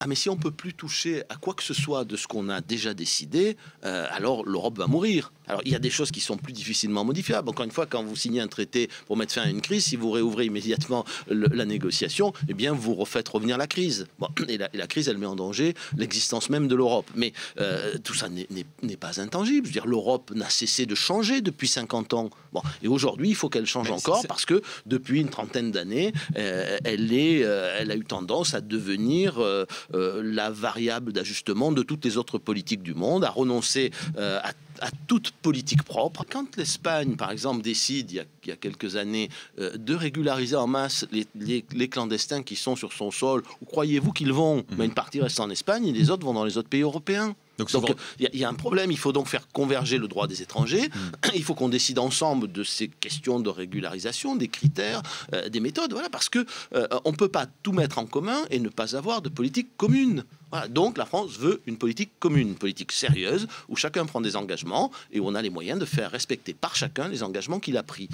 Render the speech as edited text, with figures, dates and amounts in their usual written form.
Ah mais si on peut plus toucher à quoi que ce soit de ce qu'on a déjà décidé, alors l'Europe va mourir. Alors il y a des choses qui sont plus difficilement modifiables. Encore une fois, quand vous signez un traité pour mettre fin à une crise, si vous réouvrez immédiatement la négociation, eh bien vous refaites revenir la crise. Bon, et la crise, elle met en danger l'existence même de l'Europe. Mais tout ça n'est pas intangible. Je veux dire, l'Europe n'a cessé de changer depuis 50 ans. Bon, et aujourd'hui, il faut qu'elle change encore parce que depuis une trentaine d'années, elle a eu tendance à devenir la variable d'ajustement de toutes les autres politiques du monde, à renoncer à toute politique propre. Quand l'Espagne, par exemple, décide, il y a quelques années, de régulariser en masse les clandestins qui sont sur son sol, où croyez-vous qu'ils vont? Mais une partie reste en Espagne et les autres vont dans les autres pays européens. Donc il y a un problème, il faut donc faire converger le droit des étrangers, il faut qu'on décide ensemble de ces questions de régularisation, des critères, des méthodes, voilà, parce que on ne peut pas tout mettre en commun et ne pas avoir de politique commune. Voilà, donc la France veut une politique commune, une politique sérieuse, où chacun prend des engagements et où on a les moyens de faire respecter par chacun les engagements qu'il a pris.